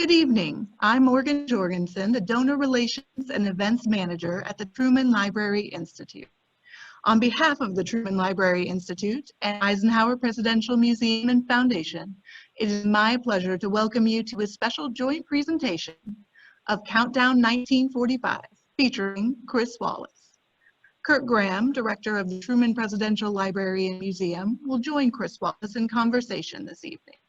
Good evening. I'm Morgan Jorgensen, the Donor Relations and Events Manager at the Truman Library Institute. On behalf of the Truman Library Institute and Eisenhower Presidential Museum and Foundation, it is my pleasure to welcome you to a special joint presentation of Countdown 1945, featuring Chris Wallace. Kirk Graham, Director of the Truman Presidential Library and Museum, will join Chris Wallace in conversation this evening.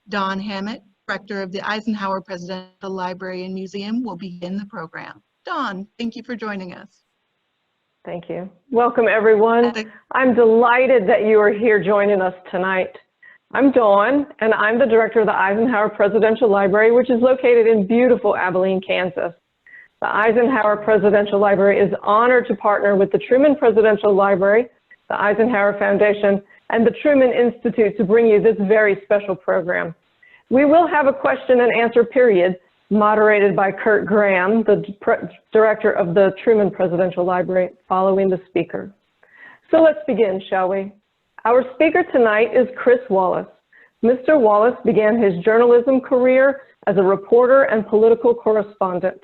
Don Hammett, Director of the Eisenhower Presidential Library and Museum, will begin the program. Don, thank you for joining us. Thank you. Welcome, everyone. I'm delighted that you are here joining us tonight. I'm Dawn, and I'm the Director of the Eisenhower Presidential Library, which is located in beautiful Abilene, Kansas. The Eisenhower Presidential Library is honored to partner with the Truman Presidential Library, the Eisenhower Foundation, and the Truman Institute to bring you this very special program. We will have a question and answer period moderated by Kirk Graham, the Director of the Truman Presidential Library, following the speaker. So let's begin, shall we? Our speaker tonight is Chris Wallace. Mr. Wallace began his journalism career as a reporter and political correspondent.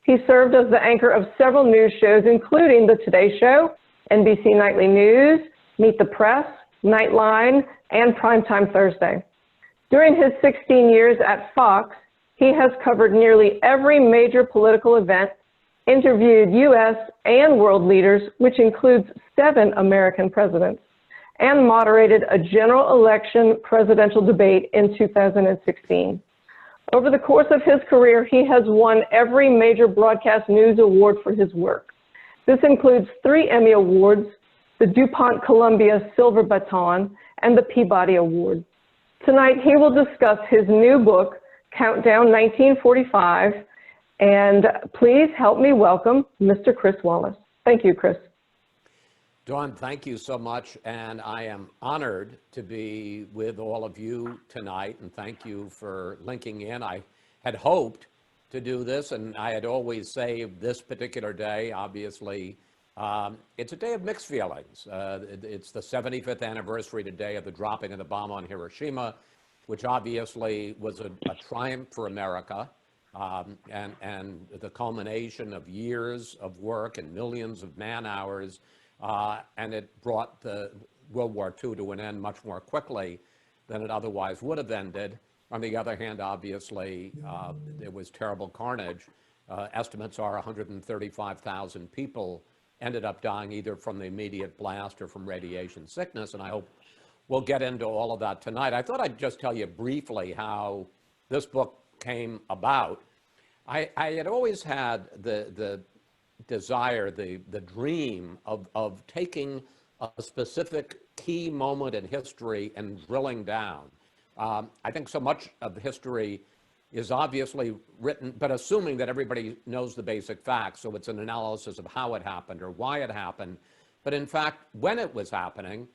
He served as the anchor of several news shows, including The Today Show, NBC Nightly News, Meet the Press, Nightline, and Primetime Thursday. During his 16 years at Fox, he has covered nearly every major political event, interviewed U.S. and world leaders, which includes 7 American presidents, and moderated a general election presidential debate in 2016. Over the course of his career, he has won every major broadcast news award for his work. This includes 3 Emmy Awards, the DuPont Columbia Silver Baton, and the Peabody Award. Tonight, he will discuss his new book, Countdown 1945, and please help me welcome Mr. Chris Wallace. Thank you, Chris. Dawn, thank you so much, and I am honored to be with all of you tonight, and thank you for linking in. I had hoped to do this, and I had always saved this particular day. Obviously, it's a day of mixed feelings. It's the 75th anniversary today of the dropping of the bomb on Hiroshima, which obviously was a triumph for America, and the culmination of years of work and millions of man-hours. And it brought the World War II to an end much more quickly than it otherwise would have ended. On the other hand, obviously, there was terrible carnage. Estimates are 135,000 people ended up dying either from the immediate blast or from radiation sickness, and I hope we'll get into all of that tonight. I thought I'd just tell you briefly how this book came about. I had always had the desire, the dream of taking a specific key moment in history and drilling down. I think so much of history is obviously written, but assuming that everybody knows the basic facts, so it's an analysis of how it happened or why it happened. But in fact, when it was happening,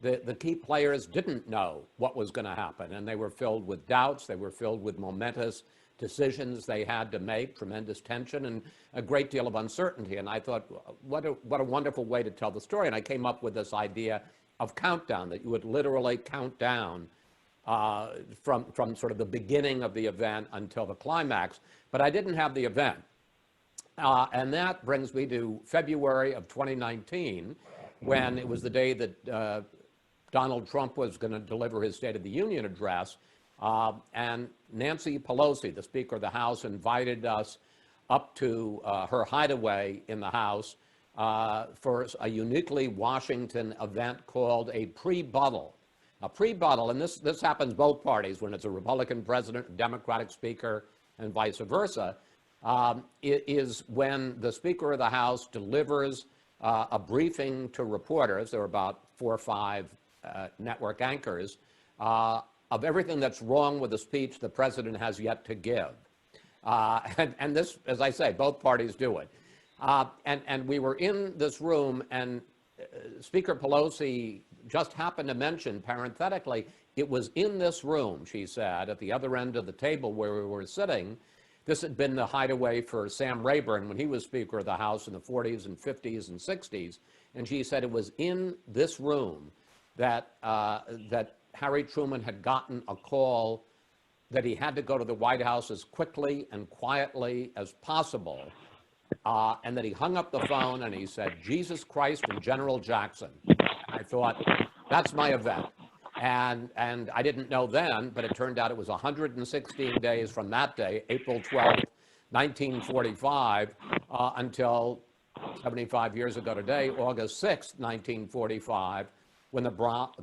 the key players didn't know what was going to happen, and they were filled with doubts, they were filled with momentous decisions they had to make, tremendous tension, and a great deal of uncertainty. And I thought, what a wonderful way to tell the story. And I came up with this idea of countdown, that you would literally count down from sort of the beginning of the event until the climax. But I didn't have the event. And that brings me to February of 2019, when it was the day that Donald Trump was going to deliver his State of the Union address. And Nancy Pelosi, the Speaker of the House, invited us up to her hideaway in the House for a uniquely Washington event called a pre-buttal. A pre-buttal, and this happens both parties, when it's a Republican president, a Democratic speaker, and vice versa, is when the Speaker of the House delivers a briefing to reporters. There are about 4 or 5 network anchors, of everything that's wrong with the speech the president has yet to give. And this, as I say, both parties do it. And we were in this room, and Speaker Pelosi just happened to mention, parenthetically, it was in this room, she said, at the other end of the table where we were sitting. This had been the hideaway for Sam Rayburn when he was Speaker of the House in the 40s and 50s and 60s. And she said it was in this room that Harry Truman had gotten a call that he had to go to the White House as quickly and quietly as possible, and that he hung up the phone and he said, "Jesus Christ and General Jackson." I thought, that's my event. And I didn't know then, but it turned out it was 116 days from that day, April 12th, 1945, until 75 years ago today, August 6th, 1945, when the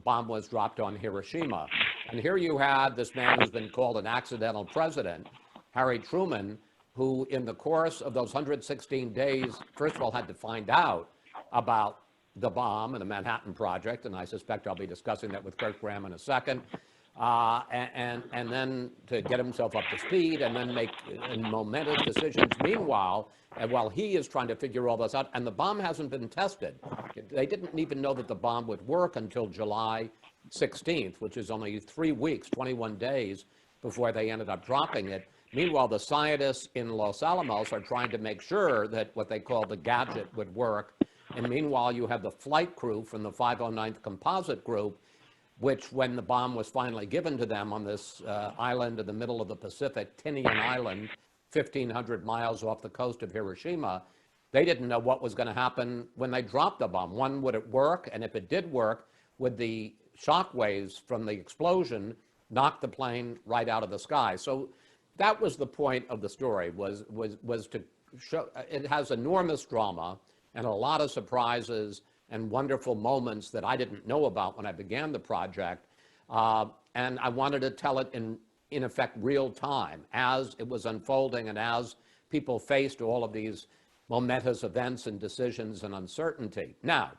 bomb was dropped on Hiroshima. And here you had this man who's been called an accidental president, Harry Truman, who in the course of those 116 days, first of all, had to find out about the bomb and the Manhattan Project, and I suspect I'll be discussing that with Kirk Graham in a second, and then to get himself up to speed and then make momentous decisions. Meanwhile, while he is trying to figure all this out, and the bomb hasn't been tested. They didn't even know that the bomb would work until July 16th, which is only 3 weeks, 21 days before they ended up dropping it. Meanwhile, the scientists in Los Alamos are trying to make sure that what they call the gadget would work. And meanwhile, you have the flight crew from the 509th Composite Group, which when the bomb was finally given to them on this island in the middle of the Pacific, Tinian Island, 1,500 miles off the coast of Hiroshima, they didn't know what was going to happen when they dropped the bomb. One, would it work? And if it did work, would the shock waves from the explosion knock the plane right out of the sky? So that was the point of the story, was to show it has enormous drama and a lot of surprises and wonderful moments that I didn't know about when I began the project. And I wanted to tell it in effect, real time as it was unfolding and as people faced all of these momentous events and decisions and uncertainty. Now,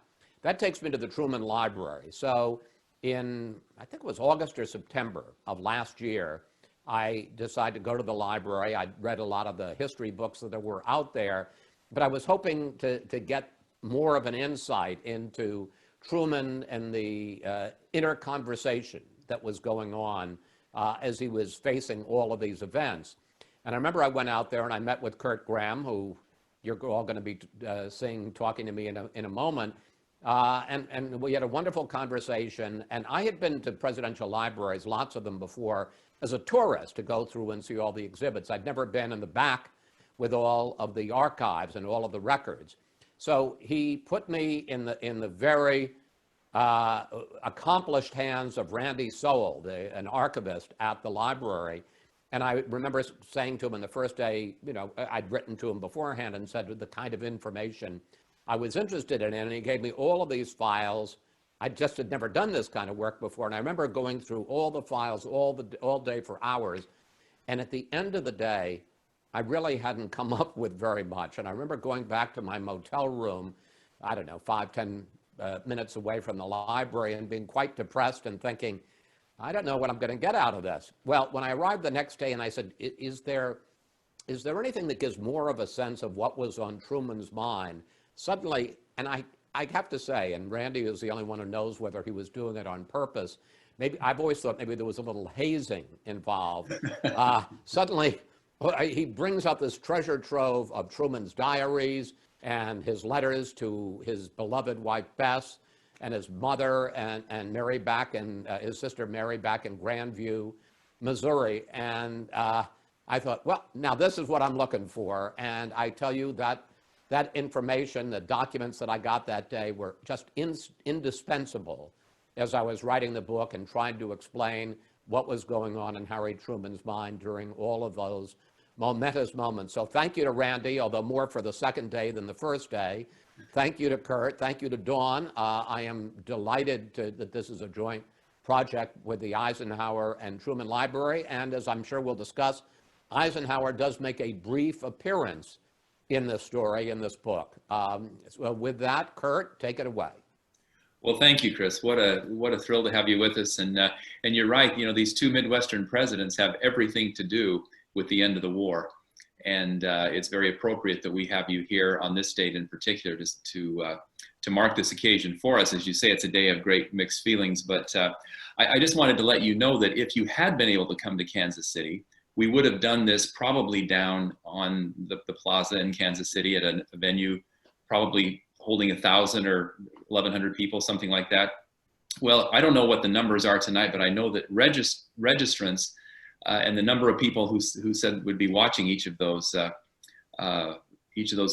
that takes me to the Truman Library. So in, I think it was August or September of last year, I decided to go to the library. I'd read a lot of the history books that were out there, but I was hoping to get more of an insight into Truman and the inner conversation that was going on as he was facing all of these events. And I remember I went out there and I met with Kirk Graham, who you're all going to be talking to me in a moment. And we had a wonderful conversation. And I had been to presidential libraries, lots of them before, as a tourist to go through and see all the exhibits. I'd never been in the back with all of the archives and all of the records. So he put me in the very accomplished hands of Randy Sowell, an archivist at the library. And I remember saying to him on the first day, you know, I'd written to him beforehand and said the kind of information I was interested in, and he gave me all of these files. I just had never done this kind of work before, and I remember going through all the files all day for hours. And at the end of the day, I really hadn't come up with very much. And I remember going back to my motel room, I don't know, 5-10 minutes away from the library, and being quite depressed and thinking, I don't know what I'm going to get out of this. Well, when I arrived the next day and I said, is there anything that gives more of a sense of what was on Truman's mind? Suddenly, and I have to say, and Randy is the only one who knows whether he was doing it on purpose. Maybe I've always thought maybe there was a little hazing involved. Suddenly, he brings up this treasure trove of Truman's diaries and his letters to his beloved wife, Bess, and his mother and Mary back and his sister Mary back in Grandview, Missouri. And I thought, well, now this is what I'm looking for. And I tell you that information, the documents that I got that day were just indispensable as I was writing the book and trying to explain what was going on in Harry Truman's mind during all of those momentous moments. So thank you to Randy, although more for the second day than the first day. Thank you to Kurt. Thank you to Dawn. I am delighted that this is a joint project with the Eisenhower and Truman Library. And as I'm sure we'll discuss, Eisenhower does make a brief appearance in this story, in this book. So with that, Kurt, take it away. Well, thank you, Chris. What a thrill to have you with us. And you're right. You know, these two Midwestern presidents have everything to do with the end of the war, and it's very appropriate that we have you here on this date in particular to mark this occasion for us. As you say, it's a day of great mixed feelings. But I just wanted to let you know that if you had been able to come to Kansas City, we would have done this probably down on the plaza in Kansas City at a venue, probably holding 1,000 or 1,100 people, something like that. Well, I don't know what the numbers are tonight, but I know that registrants and the number of people who said would be watching each of those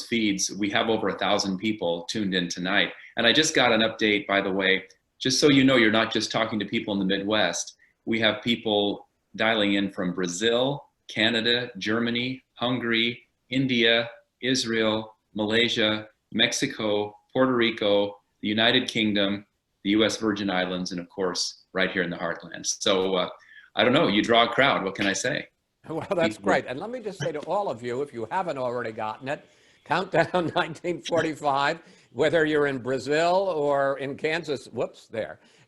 feeds. We have over 1,000 people tuned in tonight. And I just got an update, by the way, just so you know, you're not just talking to people in the Midwest. We have people dialing in from Brazil, Canada, Germany, Hungary, India, Israel, Malaysia, Mexico, Puerto Rico, the United Kingdom, the US Virgin Islands, and of course, right here in the heartland. So I don't know, you draw a crowd, what can I say? Well, that's great. And let me just say to all of you, if you haven't already gotten it, Countdown 1945, whether you're in Brazil or in Kansas,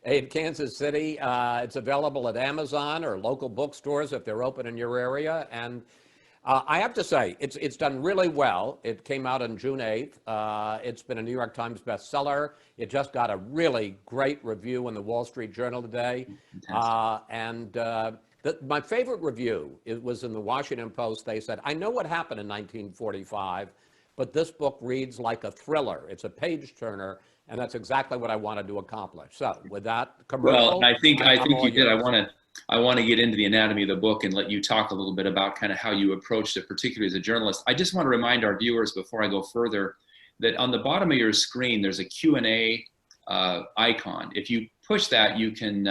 in Kansas City, it's available at Amazon or local bookstores if they're open in your area. And I have to say, it's done really well. It came out on June 8th. It's been a New York Times bestseller. It just got a really great review in the Wall Street Journal today. My favorite review, it was in the Washington Post. They said, I know what happened in 1945, but this book reads like a thriller. It's a page turner, and that's exactly what I wanted to accomplish. So with that commercial. Well, I think you did. I want to get into the anatomy of the book and let you talk a little bit about kind of how you approached it, particularly as a journalist. I just want to remind our viewers before I go further that on the bottom of your screen, there's a Q&A icon. If you push that, you can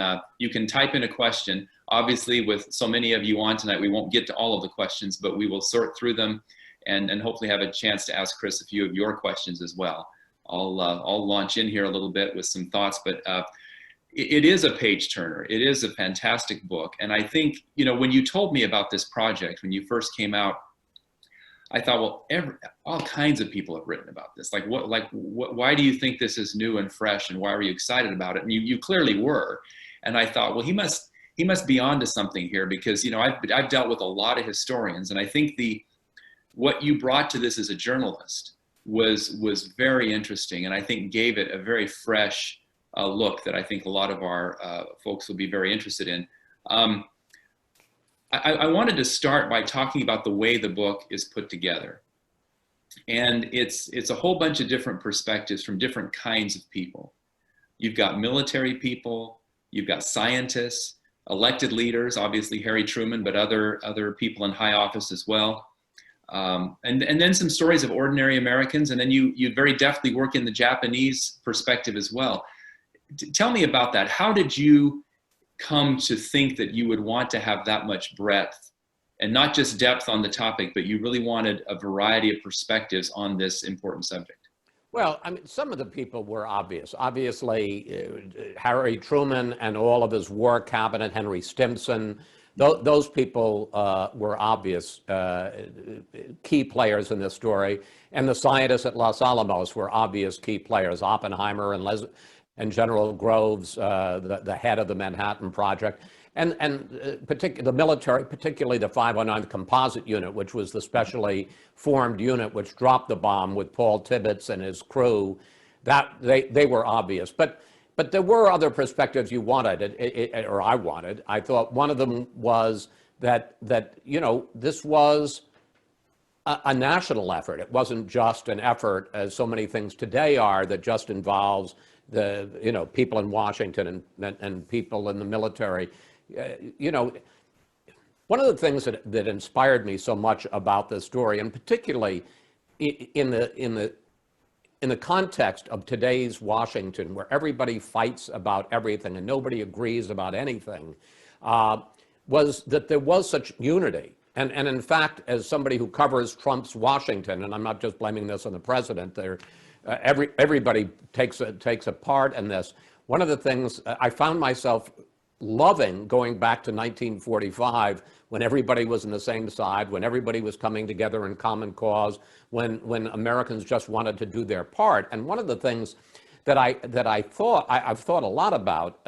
type in a question. Obviously, with so many of you on tonight, we won't get to all of the questions, but we will sort through them and hopefully have a chance to ask Chris a few of your questions as well. I'll launch in here a little bit with some thoughts, but it is a page turner. It is a fantastic book. And I think, you know, when you told me about this project, when you first came out, I thought, well, all kinds of people have written about this. Why do you think this is new and fresh, and why were you excited about it? And you clearly were. And I thought, well, he must be onto something here, because, you know, I've dealt with a lot of historians, and I think what you brought to this as a journalist was very interesting, and I think gave it a very fresh look that I think a lot of our folks will be very interested in. I wanted to start by talking about the way the book is put together. And it's a whole bunch of different perspectives from different kinds of people. You've got military people, you've got scientists, elected leaders, obviously Harry Truman, but other people in high office as well. And then some stories of ordinary Americans, and then you very deftly work in the Japanese perspective as well. Tell me about that. How did you come to think that you would want to have that much breadth, and not just depth on the topic, but you really wanted a variety of perspectives on this important subject? Well, I mean, some of the people were obvious. Obviously, Harry Truman and all of his war cabinet, Henry Stimson, those people were obvious key players in this story. And the scientists at Los Alamos were obvious key players, Oppenheimer and General Groves, the head of the Manhattan Project, and the military, particularly the 509th Composite Unit, which was the specially formed unit which dropped the bomb with Paul Tibbets and his crew. That they were obvious, but there were other perspectives you wanted, or I wanted. I thought one of them was that you know, this was a national effort. It wasn't just an effort, as so many things today are, that just involves the, you know, people in Washington and people in the military. You know, one of the things that inspired me so much about this story, and particularly in the context of today's Washington, where everybody fights about everything and nobody agrees about anything, was that there was such unity. And in fact, as somebody who covers Trump's Washington, and I'm not just blaming this on the president, everybody takes a part in this. One of the things I found myself loving going back to 1945, when everybody was on the same side, when everybody was coming together in common cause, when Americans just wanted to do their part. And one of the things that I've thought a lot about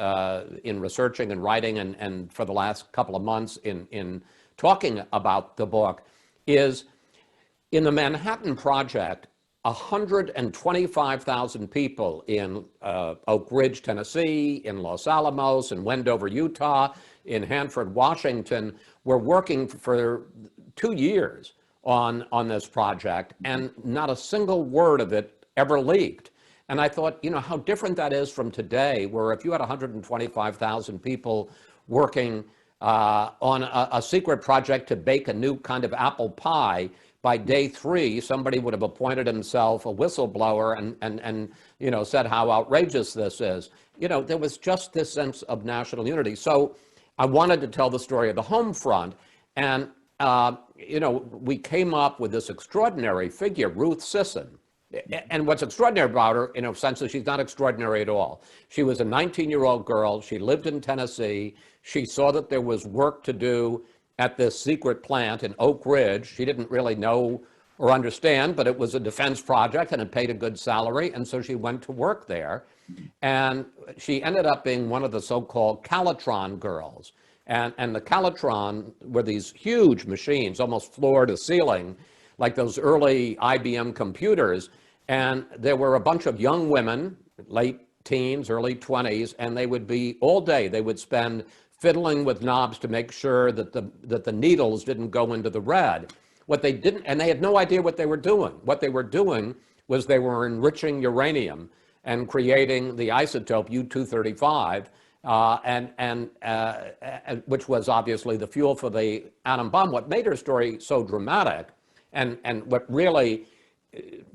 in researching and writing and for the last couple of months in talking about the book is, in the Manhattan Project, 125,000 people in Oak Ridge, Tennessee, in Los Alamos, in Wendover, Utah, in Hanford, Washington, were working for 2 years on this project, and not a single word of it ever leaked. And I thought, you know, how different that is from today, where if you had 125,000 people working on a secret project to bake a new kind of apple pie. By day 3, somebody would have appointed himself a whistleblower and you know, said how outrageous this is. You know, there was just this sense of national unity. So I wanted to tell the story of the home front. And, you know, we came up with this extraordinary figure, Ruth Sisson. And what's extraordinary about her, in a sense, is she's not extraordinary at all. She was a 19-year-old girl. She lived in Tennessee. She saw that there was work to do at this secret plant in Oak Ridge. She didn't really know or understand, but it was a defense project and it paid a good salary. And so she went to work there. And she ended up being one of the so-called Calitron girls. And the Calitron were these huge machines, almost floor to ceiling, like those early IBM computers. And there were a bunch of young women, late teens, early 20s, and they would be all day, they would spend fiddling with knobs to make sure that the needles didn't go into the red. What they didn't, and they had no idea what they were doing. What they were doing was they were enriching uranium and creating the isotope U-235, which was obviously the fuel for the atom bomb. What made her story so dramatic, and what really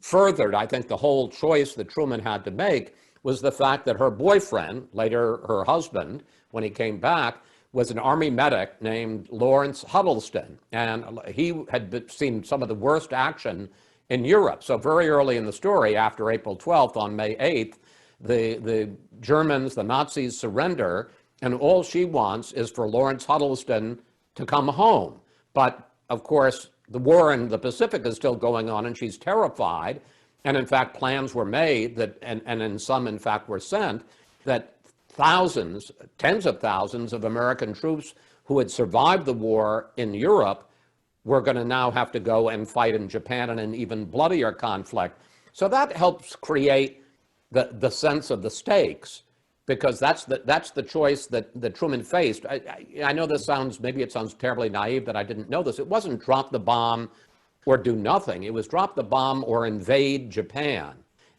furthered, I think, the whole choice that Truman had to make, was the fact that her boyfriend, later her husband, when he came back, was an Army medic named Lawrence Huddleston. And he had seen some of the worst action in Europe. So very early in the story, after April 12th, on May 8th, the Germans, the Nazis surrender, and all she wants is for Lawrence Huddleston to come home. But of course, the war in the Pacific is still going on, and she's terrified. And in fact, plans were made that, and in some, in fact, were sent, that thousands, tens of thousands of American troops who had survived the war in Europe were going to now have to go and fight in Japan in an even bloodier conflict. So that helps create the sense of the stakes, because that's the choice that Truman faced. I know this sounds, maybe it sounds terribly naive that I didn't know this. It wasn't drop the bomb or do nothing. It was drop the bomb or invade Japan.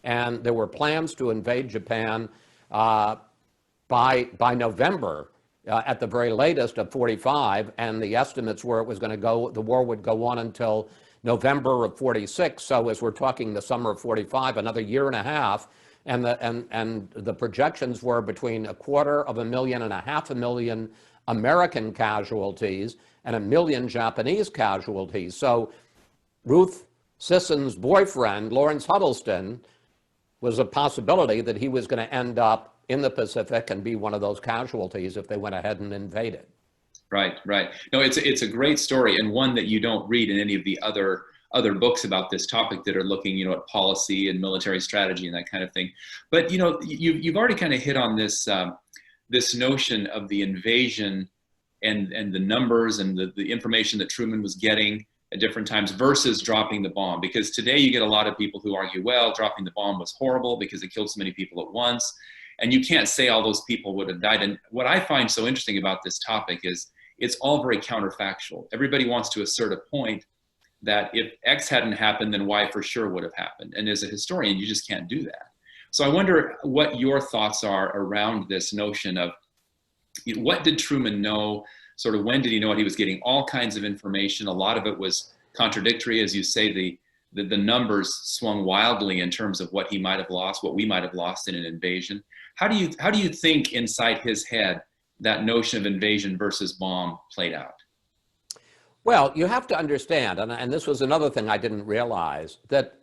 And there were plans to invade Japan by November, at the very latest, of 45, and the estimates were it was going to go, the war would go on until November of 46. So as we're talking the summer of 45, another year and a half, and the projections were between 250,000 and 500,000 American casualties and 1 million Japanese casualties. So Ruth Sisson's boyfriend, Lawrence Huddleston, was a possibility that he was going to end up in the Pacific and be one of those casualties if they went ahead and invaded. Right, right. No, it's a great story, and one that you don't read in any of the other books about this topic that are looking, you know, at policy and military strategy and that kind of thing. But you know, you've already kind of hit on this this notion of the invasion and the numbers and the information that Truman was getting at different times versus dropping the bomb. Because today you get a lot of people who argue, well, dropping the bomb was horrible because it killed so many people at once. And you can't say all those people would have died. And what I find so interesting about this topic is it's all very counterfactual. Everybody wants to assert a point that if X hadn't happened, then Y for sure would have happened. And as a historian, you just can't do that. So I wonder what your thoughts are around this notion of, you know, what did Truman know? Sort of when did he know it? He was getting all kinds of information. A lot of it was contradictory. As you say, the numbers swung wildly in terms of what he might have lost, what we might have lost in an invasion. How do you think inside his head that notion of invasion versus bomb played out? Well, you have to understand, and this was another thing I didn't realize, that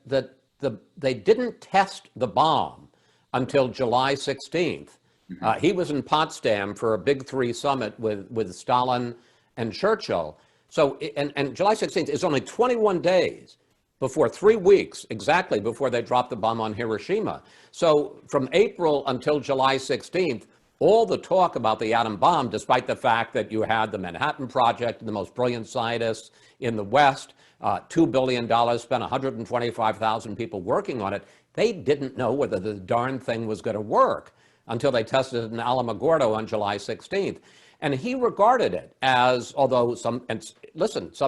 they didn't test the bomb until July 16th. Mm-hmm. He was in Potsdam for a Big Three summit with Stalin and Churchill. So, and July 16th is only 21 days before, 3 weeks exactly before they dropped the bomb on Hiroshima. So from April until July 16th, all the talk about the atom bomb, despite the fact that you had the Manhattan Project and the most brilliant scientists in the West, $2 billion spent, 125,000 people working on it, they didn't know whether the darn thing was going to work until they tested it in Alamogordo on July 16th. And he regarded it as, although some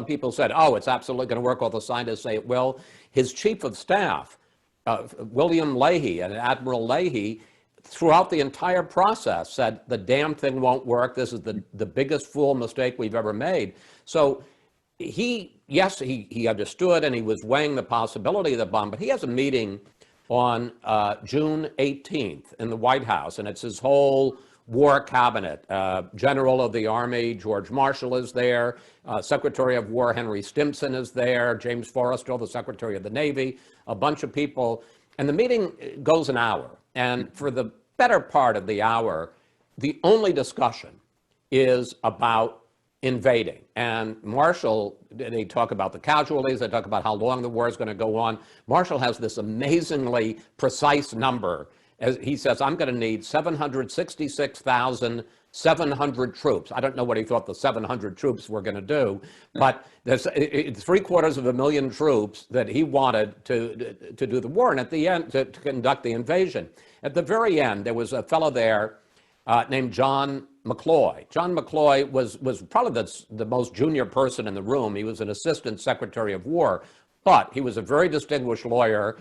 people said, oh, it's absolutely going to work, all the scientists say it will. His chief of staff, William Leahy, and Admiral Leahy, throughout the entire process said the damn thing won't work. This is the biggest fool mistake we've ever made. So he understood and he was weighing the possibility of the bomb, but he has a meeting on June 18th in the White House, and it's his whole war cabinet. General of the Army George Marshall is there. Secretary of War Henry Stimson is there. James Forrestal, the Secretary of the Navy, a bunch of people. And the meeting goes an hour. And for the better part of the hour, the only discussion is about invading. And Marshall, they talk about the casualties, they talk about how long the war is going to go on. Marshall has this amazingly precise number. As he says, I'm going to need 766,700 troops. I don't know what he thought the 700 troops were going to do, but there's 750,000 troops that he wanted to do the war, and at the end, to conduct the invasion. At the very end, there was a fellow there named John McCloy. John McCloy was probably the most junior person in the room. He was an assistant secretary of war, but he was a very distinguished lawyer.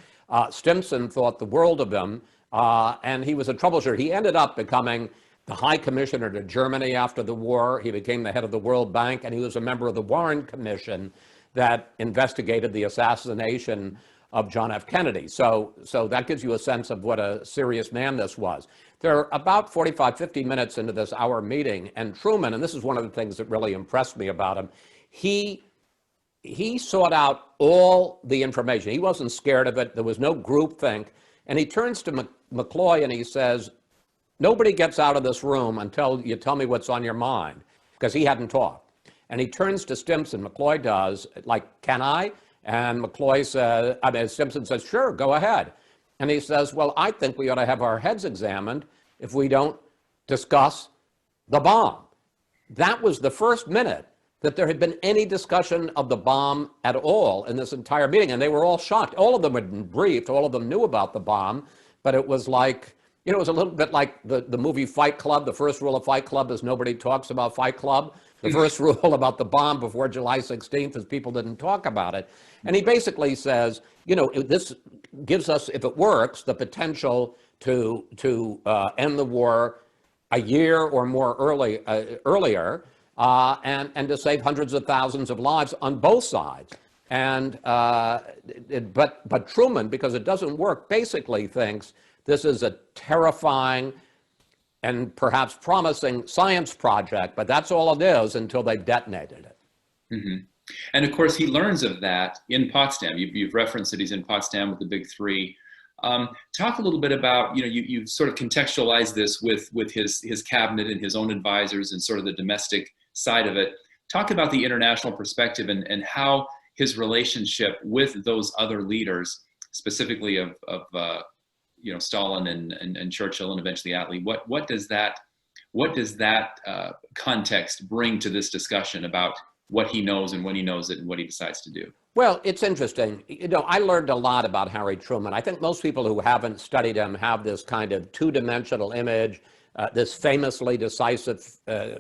Stimson thought the world of him. And he was a troubleshooter. He ended up becoming the High Commissioner to Germany after the war. He became the head of the World Bank, and he was a member of the Warren Commission that investigated the assassination of John F. Kennedy. So that gives you a sense of what a serious man this was. They're about 45, 50 minutes into this hour meeting, and Truman, and this is one of the things that really impressed me about him, he sought out all the information. He wasn't scared of it. There was no groupthink. And he turns to McCloy and he says, nobody gets out of this room until you tell me what's on your mind, because he hadn't talked. And he turns to Stimson, McCloy does, like, can I? And McCloy says, Stimson says, sure, go ahead. And he says, well, I think we ought to have our heads examined if we don't discuss the bomb. That was the first minute that there had been any discussion of the bomb at all in this entire meeting. And they were all shocked. All of them had been briefed. All of them knew about the bomb. But it was like, it was a little bit like the movie Fight Club. The first rule of Fight Club is nobody talks about Fight Club. The first rule about the bomb before July 16th is people didn't talk about it. And he basically says, this gives us, if it works, the potential to end the war a year or more earlier. And to save hundreds of thousands of lives on both sides. And but Truman, because it doesn't work, basically thinks this is a terrifying and perhaps promising science project, but that's all it is until they've detonated it. Mm-hmm. And of course, he learns of that in Potsdam. You've referenced that he's in Potsdam with the Big Three. Talk a little bit about, you sort of contextualize this with his cabinet and his own advisors and sort of the domestic side of it. Talk about the international perspective and how his relationship with those other leaders, specifically of Stalin and Churchill and eventually Attlee. What does that context bring to this discussion about what he knows and when he knows it and what he decides to do? Well, it's interesting. I learned a lot about Harry Truman. I think most people who haven't studied him have this kind of two-dimensional image. This famously decisive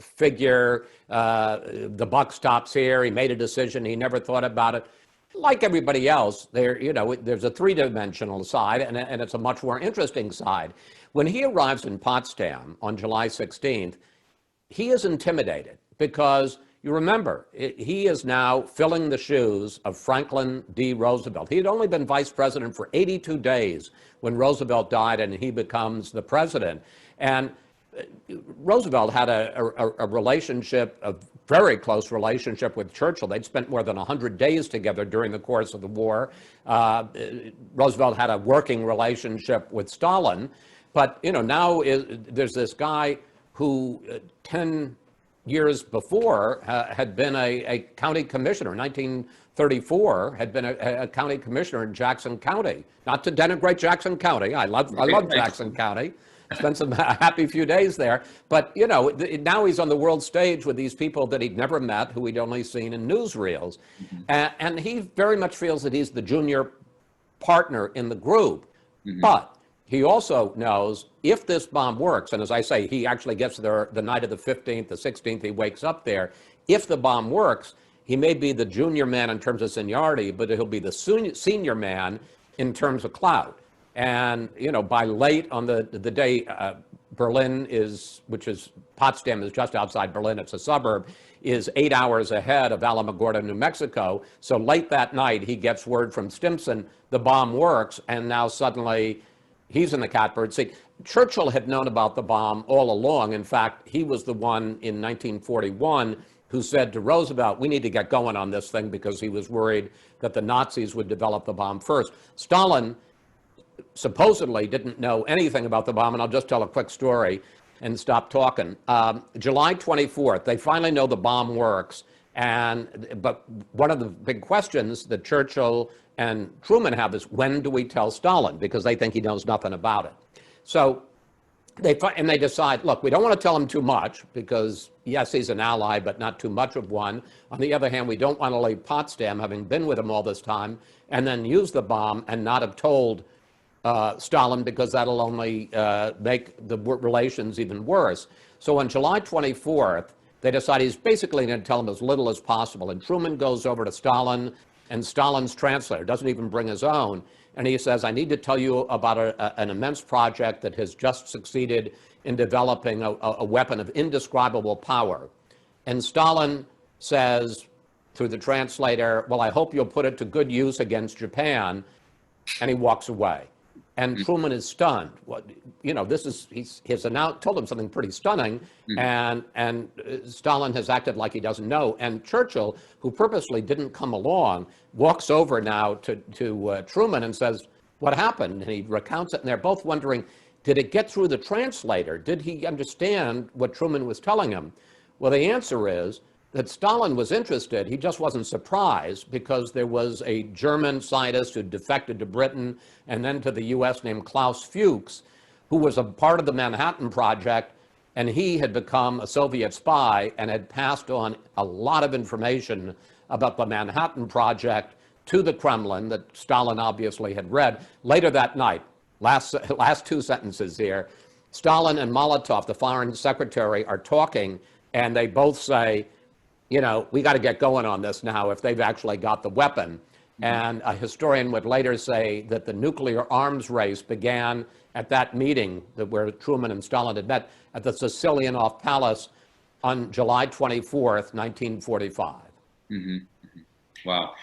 figure, the buck stops here. He made a decision. He never thought about it. Like everybody else, there's a three-dimensional side, and it's a much more interesting side. When he arrives in Potsdam on July 16th, he is intimidated because, you remember, he is now filling the shoes of Franklin D. Roosevelt. He had only been vice president for 82 days when Roosevelt died and he becomes the president. And Roosevelt had a relationship, a very close relationship with Churchill. They'd spent more than 100 days together during the course of the war. Roosevelt had a working relationship with Stalin. But, now there's this guy who 10 years before had been a county commissioner. 1934 had been a county commissioner in Jackson County. Not to denigrate Jackson County. I love Jackson County. Spent some happy few days there. But, now he's on the world stage with these people that he'd never met, who he'd only seen in newsreels. Mm-hmm. And he very much feels that he's the junior partner in the group. Mm-hmm. But he also knows if this bomb works, and as I say, he actually gets there the night of the 15th, the 16th, he wakes up there. If the bomb works, he may be the junior man in terms of seniority, but he'll be the senior man in terms of clout. And, you know, by late on the day Berlin is, which is, Potsdam is just outside Berlin, it's a suburb, is 8 hours ahead of Alamogordo, New Mexico. So late that night, he gets word from Stimson, the bomb works, and now suddenly he's in the catbird seat. Churchill had known about the bomb all along. In fact, he was the one in 1941 who said to Roosevelt, we need to get going on this thing, because he was worried that the Nazis would develop the bomb first. Stalin supposedly didn't know anything about the bomb, and I'll just tell a quick story and stop talking. July 24th, they finally know the bomb works, but one of the big questions that Churchill and Truman have is, when do we tell Stalin? Because they think he knows nothing about it. So they decide, look, we don't want to tell him too much, because yes, he's an ally, but not too much of one. On the other hand, we don't want to leave Potsdam, having been with him all this time, and then use the bomb and not have told Stalin, because that'll only make the relations even worse. So on July 24th, they decide he's basically going to tell him as little as possible. And Truman goes over to Stalin, and Stalin's translator doesn't even bring his own. And he says, I need to tell you about an immense project that has just succeeded in developing a weapon of indescribable power. And Stalin says, through the translator, well, I hope you'll put it to good use against Japan. And he walks away. And Truman is stunned. What, you know, this is, he's told him something pretty stunning, and Stalin has acted like he doesn't know. And Churchill, who purposely didn't come along, walks over now to Truman and says, what happened? And he recounts it, and they're both wondering, did it get through the translator? Did he understand what Truman was telling him? Well, the answer is that Stalin was interested. He just wasn't surprised, because there was a German scientist who defected to Britain and then to the U.S. named Klaus Fuchs, who was a part of the Manhattan Project, and he had become a Soviet spy and had passed on a lot of information about the Manhattan Project to the Kremlin that Stalin obviously had read. Later that night, last two sentences here, Stalin and Molotov, the foreign secretary, are talking, and they both say, you know, we got to get going on this now if they've actually got the weapon. And a historian would later say that the nuclear arms race began at that meeting where Truman and Stalin had met at the Sicilianov Palace on July 24th, 1945. Wow,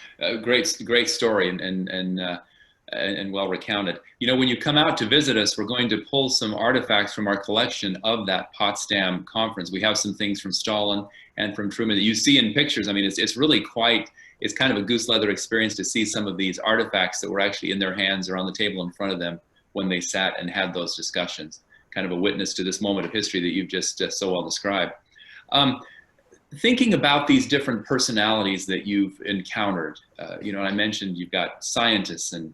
great story and well recounted. You know, when you come out to visit us, we're going to pull some artifacts from our collection of that Potsdam Conference. We have some things from Stalin and from Truman that you see in pictures. I mean, it's really quite, it's kind of a goose leather experience to see some of these artifacts that were actually in their hands or on the table in front of them when they sat and had those discussions. Kind of a witness to this moment of history that you've just so well described. Thinking about these different personalities that you've encountered, you know, and I mentioned you've got scientists and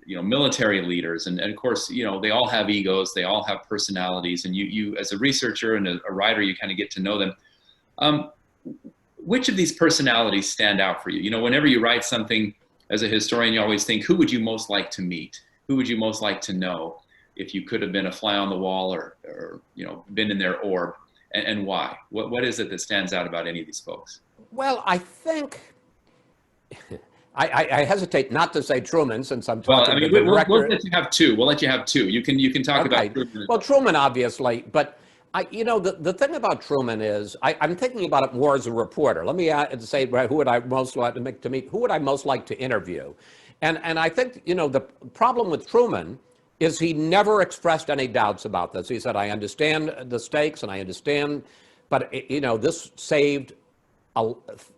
you know, military leaders, and of course, you know, they all have egos, they all have personalities, and you as a researcher and a writer, you kind of get to know them. Which of these personalities stand out for you? You know, whenever you write something as a historian, you always think, who would you most like to meet? Who would you most like to know if you could have been a fly on the wall or you know, been in their orb, and why? What is it that stands out about any of these folks? Well, I think I hesitate not to say Truman, since I'm talking to the director. We'll let you have two. We'll let you have two. You can talk about Truman. Well, Truman, obviously, but you know, the thing about Truman is I'm thinking about it more as a reporter. Let me say, who would I most like to meet? Who would I most like to interview? And I think, you know, the problem with Truman is he never expressed any doubts about this. He said, I understand the stakes and I understand, but you know, this saved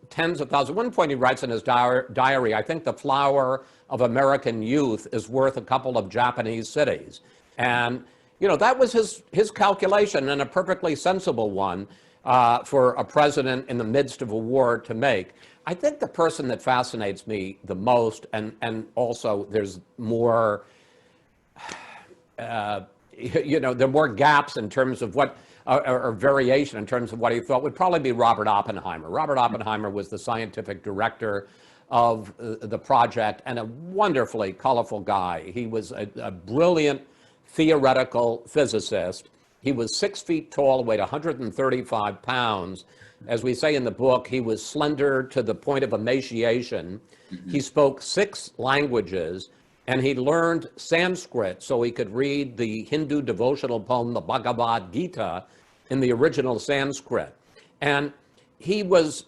tens of thousands. At one point he writes in his diary, I think the flower of American youth is worth a couple of Japanese cities. And, you know, that was his calculation, and a perfectly sensible one for a president in the midst of a war to make. I think the person that fascinates me the most, and also there's more, you know, there are more gaps in terms of what, or variation in terms of what he thought, would probably be Robert Oppenheimer. Robert Oppenheimer was the scientific director of the project, and a wonderfully colorful guy. He was a brilliant theoretical physicist. He was 6 feet tall, weighed 135 pounds. As we say in the book, he was slender to the point of emaciation. He spoke 6 languages. and he learned Sanskrit so he could read the Hindu devotional poem, the Bhagavad Gita, in the original Sanskrit. And he was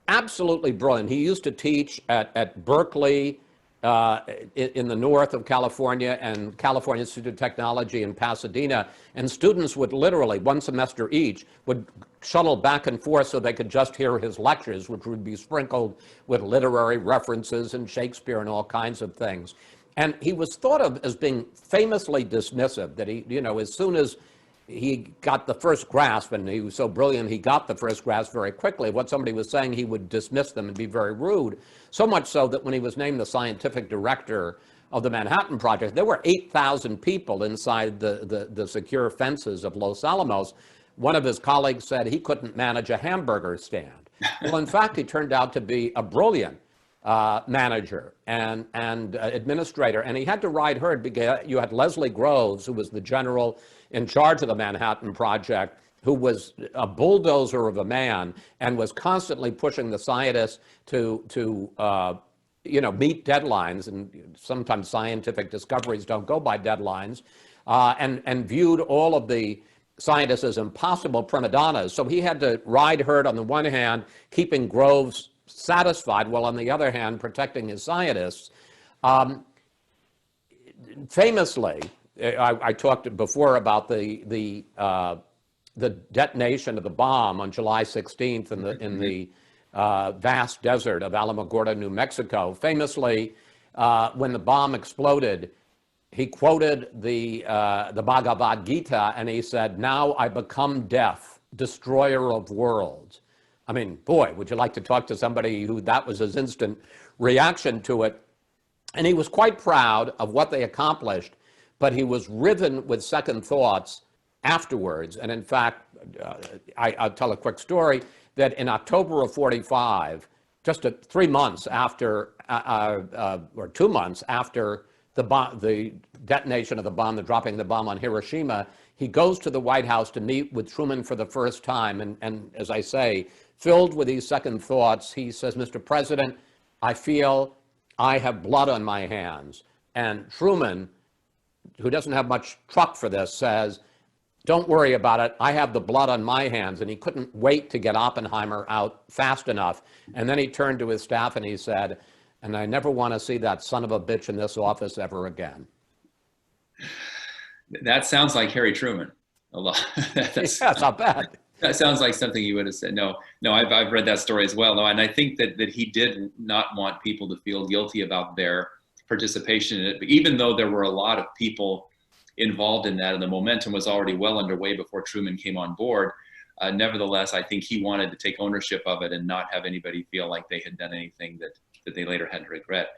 absolutely brilliant. He used to teach at Berkeley in the north of California and California Institute of Technology in Pasadena. And students would literally, one semester each, would shuttle back and forth so they could just hear his lectures, which would be sprinkled with literary references and Shakespeare and all kinds of things. And he was thought of as being famously dismissive, that he, as soon as he got the first grasp, and he was so brilliant, he got the first grasp very quickly. What somebody was saying, he would dismiss them and be very rude. So much so that when he was named the scientific director of the Manhattan Project, there were 8,000 people inside the secure fences of Los Alamos. One of his colleagues said he couldn't manage a hamburger stand. Well, in fact, he turned out to be a brilliant manager and administrator, and he had to ride herd because you had Leslie Groves, who was the general in charge of the Manhattan Project, who was a bulldozer of a man and was constantly pushing the scientists to meet deadlines, and sometimes scientific discoveries don't go by deadlines, and viewed all of the scientists as impossible prima donnas. So he had to ride herd on the one hand, keeping Groves satisfied, while on the other hand, protecting his scientists. Famously, I talked before about the detonation of the bomb on July 16th in the vast desert of Alamogordo, New Mexico. Famously, when the bomb exploded, he quoted the Bhagavad Gita, and he said, "Now I become death, destroyer of worlds." I mean, boy, would you like to talk to somebody who that was his instant reaction to it? And he was quite proud of what they accomplished, but he was riven with second thoughts afterwards. And in fact, I'll tell a quick story that in October of 45, just 3 months after, or 2 months after the detonation of the bomb, the dropping of the bomb on Hiroshima, he goes to the White House to meet with Truman for the first time. And as I say, filled with these second thoughts, he says, "Mr. President, I feel I have blood on my hands." And Truman, who doesn't have much truck for this, says, "Don't worry about it. I have the blood on my hands." And he couldn't wait to get Oppenheimer out fast enough. And then he turned to his staff and he said, "And I never want to see that son of a bitch in this office ever again." That sounds like Harry Truman a lot. Yes, I'll bet. That sounds like something you would have said. No, I've read that story as well. No, and I think that he did not want people to feel guilty about their participation in it. But even though there were a lot of people involved in that, and the momentum was already well underway before Truman came on board, nevertheless, I think he wanted to take ownership of it and not have anybody feel like they had done anything that they later had to regret.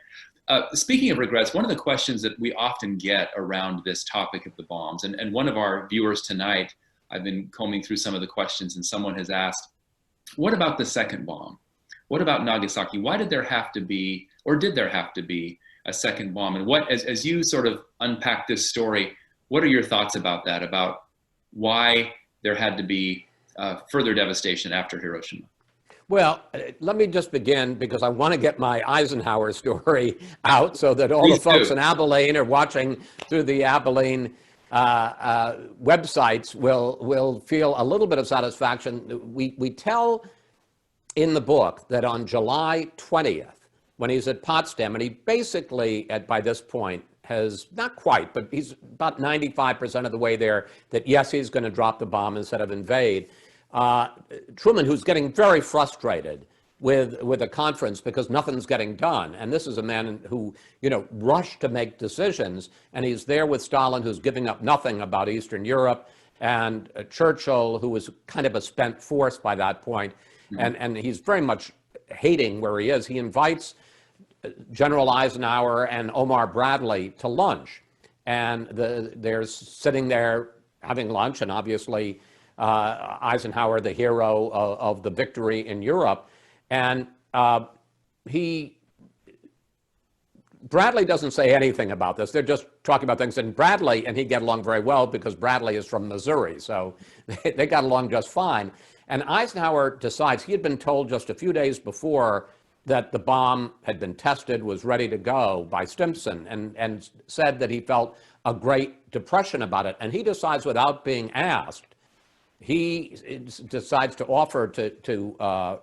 Speaking of regrets, one of the questions that we often get around this topic of the bombs, and one of our viewers tonight, I've been combing through some of the questions, and someone has asked, what about the second bomb? What about Nagasaki? Why did there have to be, or did there have to be, a second bomb? And what, as you sort of unpack this story, what are your thoughts about that, about why there had to be further devastation after Hiroshima? Well, let me just begin, because I want to get my Eisenhower story out so that all the folks in Abilene are watching through the Abilene websites will feel a little bit of satisfaction. We tell in the book that on July 20th, when he's at Potsdam, and he basically, by this point, has not quite, but he's about 95% of the way there, that yes, he's going to drop the bomb instead of invade. Truman, who's getting very frustrated with a conference because nothing's getting done, and this is a man who, rushed to make decisions, and he's there with Stalin, who's giving up nothing about Eastern Europe, and Churchill, who was kind of a spent force by that point, and he's very much hating where he is. He invites General Eisenhower and Omar Bradley to lunch, and they're sitting there having lunch, and obviously Eisenhower, the hero of the victory in Europe, and Bradley doesn't say anything about this. They're just talking about things, and Bradley and he get along very well because Bradley is from Missouri, so they got along just fine. And Eisenhower decides, he had been told just a few days before that the bomb had been tested, was ready to go by Stimson, and said that he felt a great depression about it. And he decides, without being asked, he decides to offer to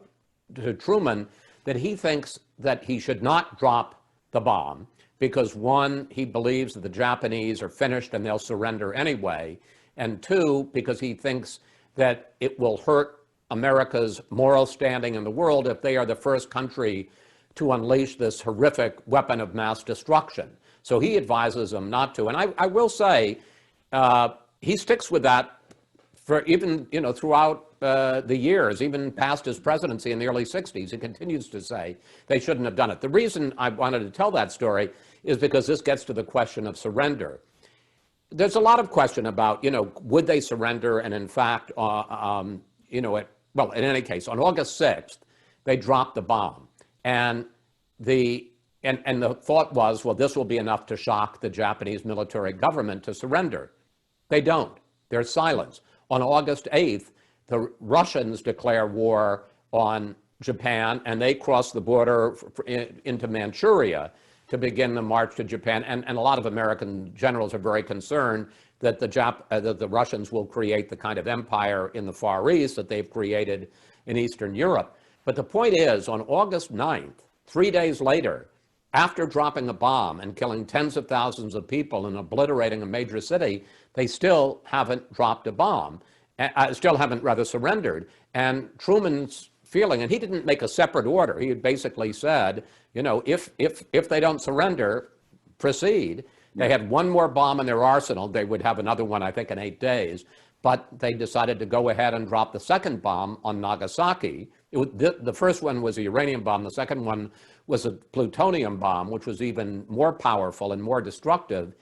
Truman that he thinks that he should not drop the bomb because, one, he believes that the Japanese are finished and they'll surrender anyway, and two, because he thinks that it will hurt America's moral standing in the world if they are the first country to unleash this horrific weapon of mass destruction. So he advises them not to. And I will say, he sticks with that for even, throughout the years, even past his presidency in the early 60s. He continues to say they shouldn't have done it. The reason I wanted to tell that story is because this gets to the question of surrender. There's a lot of question about, would they surrender? And in fact, well, in any case, on August 6th, they dropped the bomb. And the thought was, well, this will be enough to shock the Japanese military government to surrender. They don't. There's silence. On August 8th, the Russians declare war on Japan, and they cross the border into Manchuria to begin the march to Japan. And a lot of American generals are very concerned that the Russians will create the kind of empire in the Far East that they've created in Eastern Europe. But the point is, on August 9th, 3 days later, after dropping a bomb and killing tens of thousands of people and obliterating a major city, they still haven't dropped a bomb, still haven't rather surrendered. And Truman's feeling, and he didn't make a separate order, he had basically said, if they don't surrender, proceed. They had one more bomb in their arsenal. They would have another one, I think, in 8 days. But they decided to go ahead and drop the second bomb on Nagasaki. The first one was a uranium bomb. The second one was a plutonium bomb, which was even more powerful and more destructive.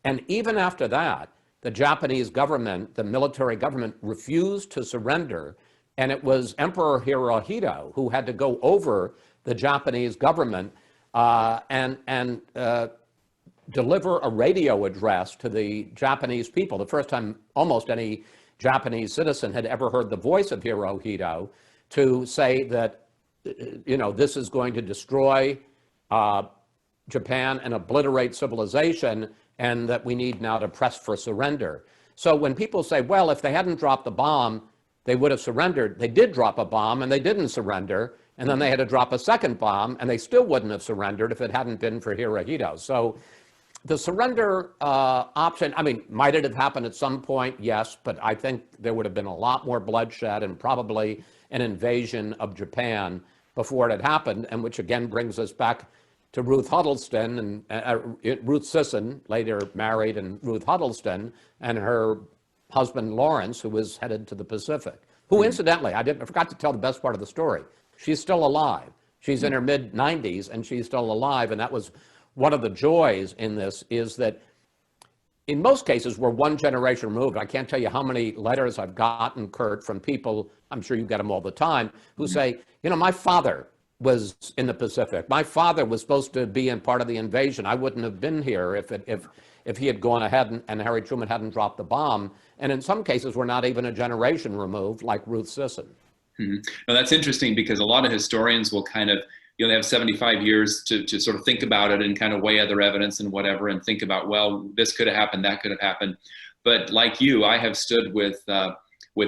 And even after that, the Japanese government, the military government, refused to surrender. And it was Emperor Hirohito who had to go over the Japanese government and deliver a radio address to the Japanese people, the first time almost any Japanese citizen had ever heard the voice of Hirohito, to say that, this is going to destroy Japan and obliterate civilization, and that we need now to press for surrender. So when people say, well, if they hadn't dropped the bomb, they would have surrendered, they did drop a bomb and they didn't surrender, and then they had to drop a second bomb and they still wouldn't have surrendered if it hadn't been for Hirohito. So the surrender option, might it have happened at some point? Yes, but I think there would have been a lot more bloodshed and probably an invasion of Japan before it had happened, and which again brings us back to Ruth Huddleston and Ruth Sisson, later married, and Ruth Huddleston, and her husband Lawrence, who was headed to the Pacific, who incidentally, I forgot to tell the best part of the story. She's still alive. She's in her mid-90s and she's still alive, and that was one of the joys in this, is that in most cases we're one generation removed. I can't tell you how many letters I've gotten, Kurt, from people, I'm sure you get them all the time, who say, my father was in the Pacific. My father was supposed to be in part of the invasion. I wouldn't have been here if he had gone ahead and Harry Truman hadn't dropped the bomb. And in some cases, we're not even a generation removed, like Ruth Sisson. Mm-hmm. Now, that's interesting, because a lot of historians will kind of, they have 75 years to sort of think about it and kind of weigh other evidence and whatever, and think about, well, this could have happened, that could have happened. But like you, I have stood with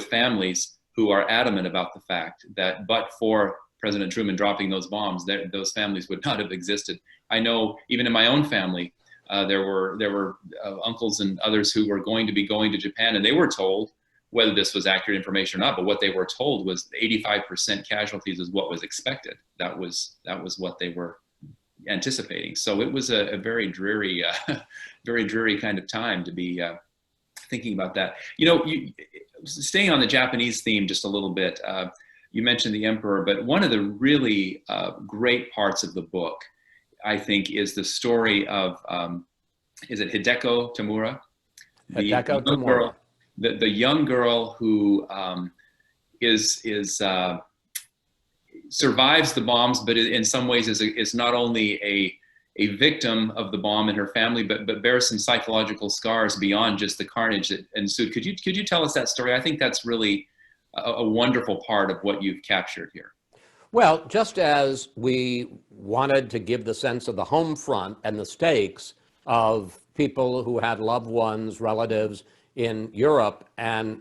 families who are adamant about the fact that but for President Truman dropping those bombs, those families would not have existed. I know even in my own family, there were uncles and others who were going to be going to Japan, and they were told, whether this was accurate information or not, but what they were told was 85% casualties is what was expected. That was what they were anticipating. So it was a very dreary kind of time to be thinking about that. Staying on the Japanese theme just a little bit, you mentioned the emperor, but one of the really great parts of the book, I think, is the story of, is it Hideko Tamura? Hideko Tamura. The young girl who survives the bombs, but in some ways is not only a victim of the bomb and her family, but bears some psychological scars beyond just the carnage that ensued. Could you tell us that story? I think that's really a wonderful part of what you've captured here. Well, just as we wanted to give the sense of the home front and the stakes of people who had loved ones, relatives in Europe, and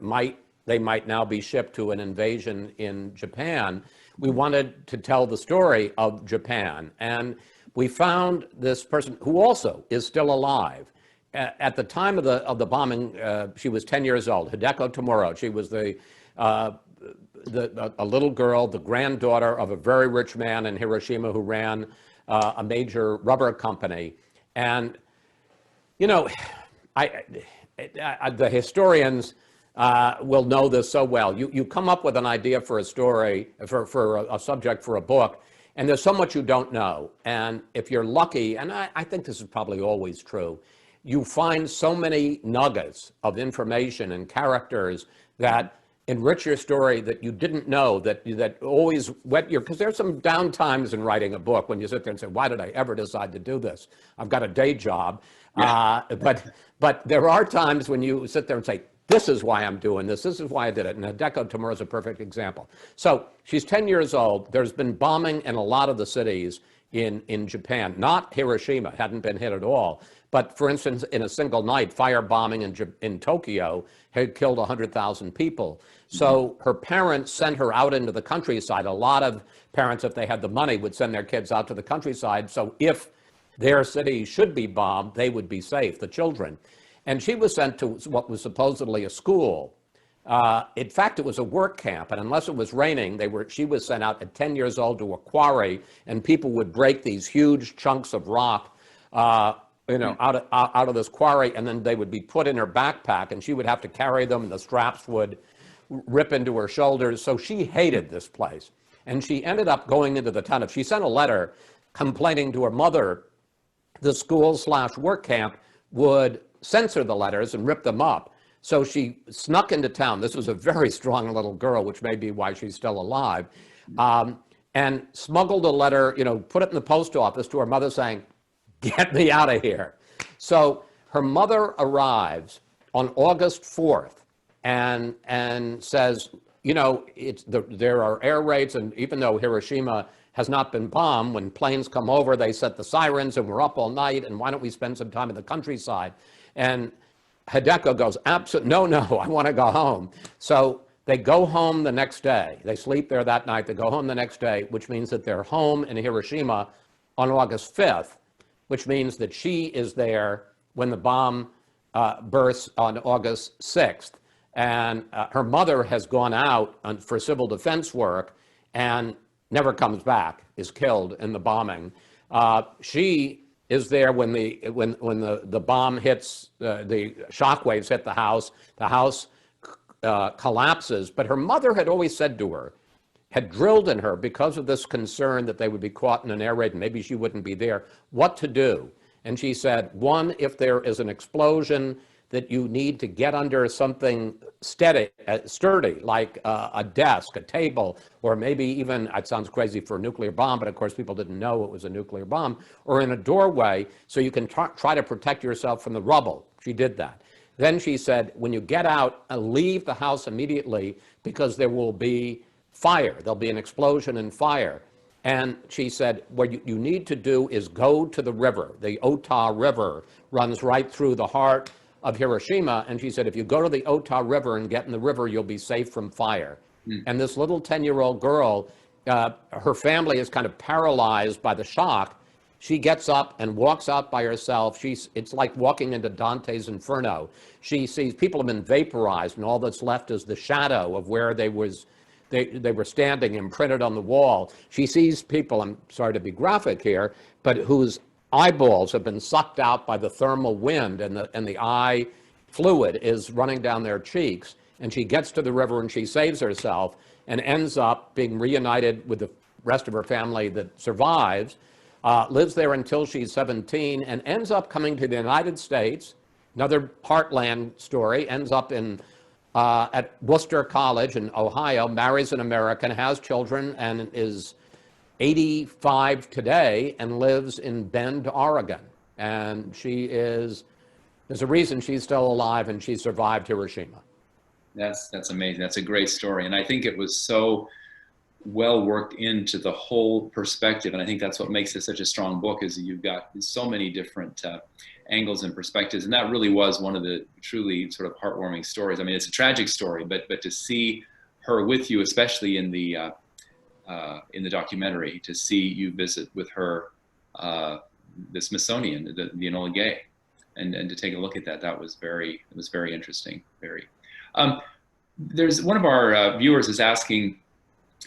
they might now be shipped to an invasion in Japan, we wanted to tell the story of Japan. And we found this person who also is still alive. At the time of the bombing, she was 10 years old, Hideko Tomura. She was a little girl, the granddaughter of a very rich man in Hiroshima who ran a major rubber company. And, you know, the historians will know this so well. You come up with an idea for a story, for a subject for a book, and there's so much you don't know. And if you're lucky, and I think this is probably always true, you find so many nuggets of information and characters that enrich your story that you didn't know, that always whet your, because there's some down times in writing a book when you sit there and say, why did I ever decide to do this? I've got a day job. Yeah. But there are times when you sit there and say, this is why I'm doing this. This is why I did it. And Hideko Tomura is a perfect example. So she's 10 years old. There's been bombing in a lot of the cities in Japan, not Hiroshima, hadn't been hit at all. But for instance, in a single night, firebombing in Tokyo had killed 100,000 people. So her parents sent her out into the countryside. A lot of parents, if they had the money, would send their kids out to the countryside. So if their city should be bombed, they would be safe, the children. And she was sent to what was supposedly a school. In fact, it was a work camp, and unless it was raining, she was sent out at 10 years old to a quarry, and people would break these huge chunks of rock, out of this quarry, and then they would be put in her backpack, and she would have to carry them, and the straps would rip into her shoulders. So she hated this place, and she ended up going into the town. If she sent a letter complaining to her mother, the school/work camp would censor the letters and rip them up. So she snuck into town. This was a very strong little girl, which may be why she's still alive, and smuggled a letter, put it in the post office to her mother saying, get me out of here. So her mother arrives on August 4th and says, there are air raids, and even though Hiroshima has not been bombed, when planes come over, they set the sirens, and we're up all night, and why don't we spend some time in the countryside? And Hideko goes, no, I want to go home. So they go home the next day. They sleep there that night. They go home the next day, which means that they're home in Hiroshima on August 5th, which means that she is there when the bomb bursts on August 6th. And her mother has gone out for civil defense work and never comes back, is killed in the bombing. She is there when the bomb hits, the shockwaves hit the house collapses. But her mother had always said to her, had drilled in her, because of this concern that they would be caught in an air raid and maybe she wouldn't be there, what to do. And she said, one, if there is an explosion, that you need to get under something sturdy, like a desk, a table, or maybe even, it sounds crazy for a nuclear bomb, but of course people didn't know it was a nuclear bomb, or in a doorway, so you can try to protect yourself from the rubble. She did that. Then she said, when you get out, leave the house immediately, because there will be fire. There'll be an explosion and fire. And she said, what you need to do is go to the river. The Ota River runs right through the heart of Hiroshima. And she said, if you go to the Ota River and get in the river, you'll be safe from fire. And this little 10-year-old girl, her family is kind of paralyzed by the shock. She gets up and walks out by herself. It's like walking into Dante's Inferno. She sees people have been vaporized, and all that's left is the shadow of where they were standing imprinted on the wall. She sees people, I'm sorry to be graphic here, but whose eyeballs have been sucked out by the thermal wind, and the eye fluid is running down their cheeks. And she gets to the river and she saves herself and ends up being reunited with the rest of her family that survives, lives there until she's 17, and ends up coming to the United States. Another heartland story, ends up at Worcester College in Ohio, marries an American, has children, and is 85 today and lives in Bend, Oregon. And there's a reason she's still alive, and she survived Hiroshima. That's amazing. That's a great story. And I think it was so well worked into the whole perspective. And I think that's what makes it such a strong book, is that you've got so many different angles and perspectives. And that really was one of the truly sort of heartwarming stories. I mean, it's a tragic story, but to see her with you, especially in the documentary, to see you visit with her the Smithsonian, the Enola Gay, and to take a look at that, it was very interesting. There's one of our viewers is asking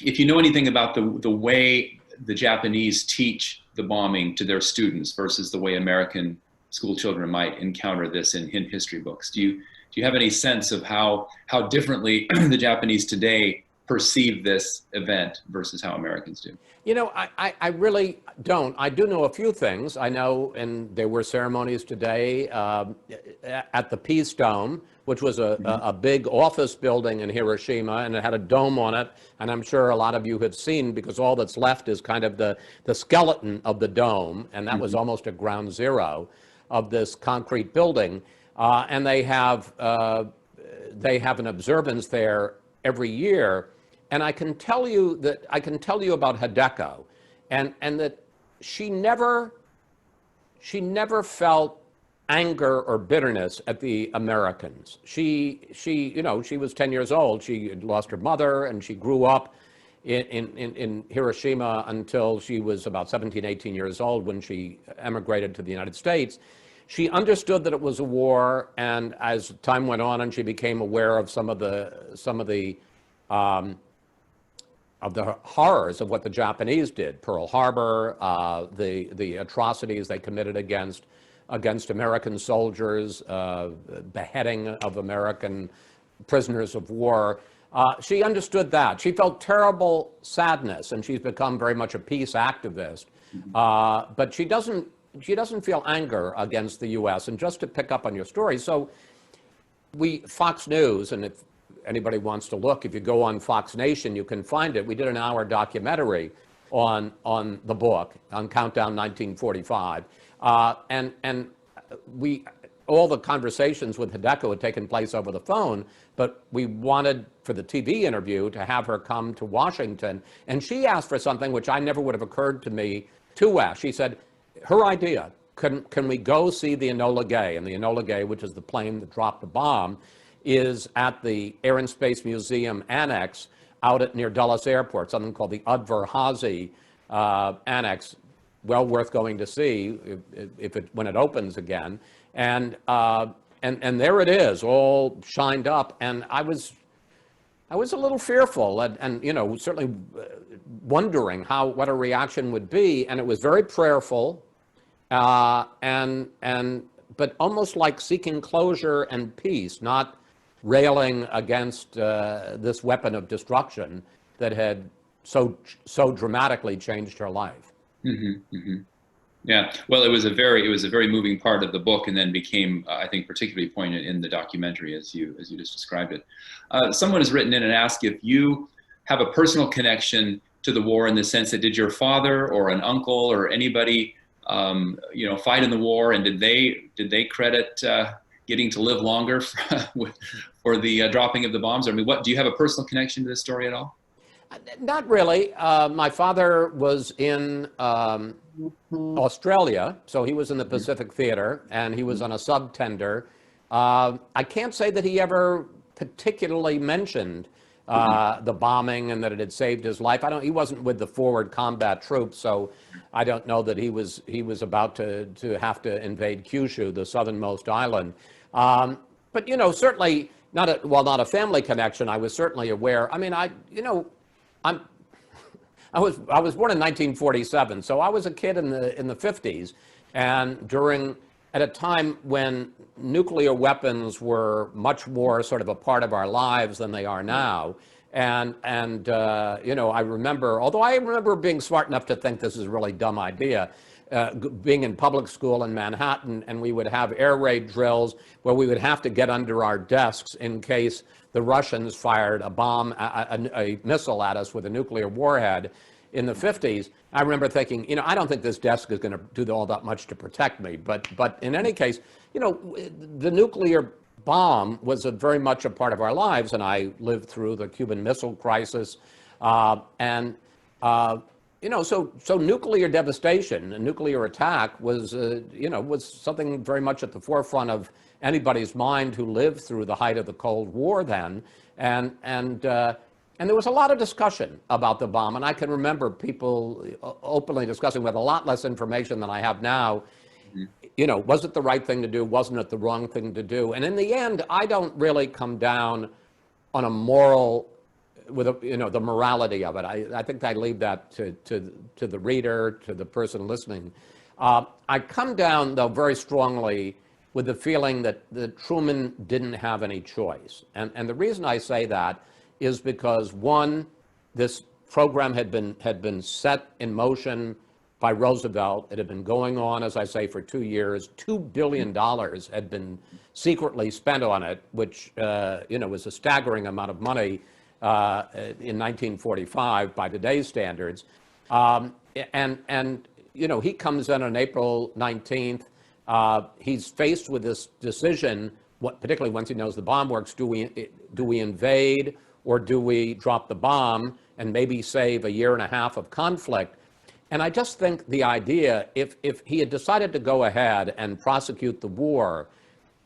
if you know anything about the way the Japanese teach the bombing to their students versus the way American school children might encounter this in history books. Do you have any sense of how differently the Japanese today perceive this event versus how Americans do? You know, I really don't. I do know a few things. I know, and there were ceremonies today at the Peace Dome, which was a big office building in Hiroshima, and it had a dome on it. And I'm sure a lot of you have seen, because all that's left is kind of the skeleton of the dome, and that was almost a ground zero of this concrete building. And they have an observance there every year. And I can tell you about Hideko, and that she never felt anger or bitterness at the Americans. She was 10 years old. She had lost her mother, and she grew up in Hiroshima until she was about 17, 18 years old when she emigrated to the United States. She understood that it was a war, and as time went on and she became aware of some of the horrors of what the Japanese did, Pearl Harbor, the atrocities they committed against American soldiers, beheading of American prisoners of war. She understood that. She felt terrible sadness, and she's become very much a peace activist. But she doesn't feel anger against the U.S. And just to pick up on your story, so Fox News, and if anybody wants to look, if you go on Fox Nation, you can find it. We did an hour documentary on the book, on Countdown 1945. And all the conversations with Hideko had taken place over the phone, but we wanted, for the TV interview, to have her come to Washington. And she asked for something which I never would have occurred to me to ask. She said, her idea, can we go see the Enola Gay? And the Enola Gay, which is the plane that dropped the bomb, is at the Air and Space Museum Annex out near Dulles Airport, something called the Udvar-Hazy Annex. Well worth going to see when it opens again. And there it is, all shined up. And I was a little fearful, and certainly wondering what a reaction would be. And it was very prayerful, but almost like seeking closure and peace, not railing against this weapon of destruction that had so dramatically changed her life. Yeah, well, it was a very moving part of the book, and then became, I think, particularly poignant in the documentary, as you just described it. Someone has written in and asked if you have a personal connection to the war, in the sense that, did your father or an uncle or anybody, fight in the war, and did they credit getting to live longer for the dropping of the bombs? I mean, do you have a personal connection to this story at all? Not really. My father was in Australia, so he was in the Pacific Theater, and he was on a subtender. I can't say that he ever particularly mentioned the bombing and that it had saved his life. He wasn't with the forward combat troops, so I don't know that he was about to have to invade Kyushu, the southernmost island. But certainly not a family connection. I was certainly aware. I mean, I was born in 1947, so I was a kid in the 50s, and at a time when nuclear weapons were much more sort of a part of our lives than they are now. And I remember being smart enough to think this is a really dumb idea. Being in public school in Manhattan, and we would have air raid drills where we would have to get under our desks in case the Russians fired a bomb, a missile at us with a nuclear warhead in the 50s. I remember thinking, I don't think this desk is going to do all that much to protect me. But in any case, the nuclear bomb was very much a part of our lives, and I lived through the Cuban Missile Crisis. So nuclear devastation, a nuclear attack was something very much at the forefront of anybody's mind who lived through the height of the Cold War then, and there was a lot of discussion about the bomb, and I can remember people openly discussing with a lot less information than I have now. Was it the right thing to do? Wasn't it the wrong thing to do? And in the end, I don't really come down on a moral, the morality of it. I think I leave that to the reader, to the person listening. I come down, though, very strongly with the feeling that Truman didn't have any choice. And the reason I say that is because, one, this program had been set in motion by Roosevelt. It had been going on, as I say, for 2 years. $2 billion had been secretly spent on it, which was a staggering amount of money in 1945 by today's standards. He comes in on April 19th. He's faced with this decision, particularly once he knows the bomb works. Do we invade, or do we drop the bomb and maybe save a year and a half of conflict? And I just think the idea, if he had decided to go ahead and prosecute the war,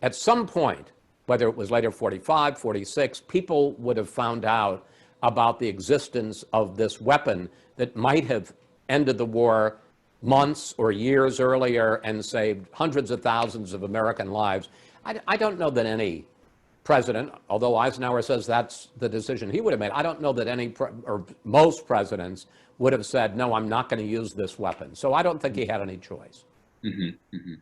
at some point, whether it was later 45, 46, people would have found out about the existence of this weapon that might have ended the war months or years earlier and saved hundreds of thousands of American lives. I don't know that any president, although Eisenhower says that's the decision he would have made, I don't know that or most presidents would have said, no, I'm not going to use this weapon. So I don't think he had any choice. Mm-hmm, mm-hmm.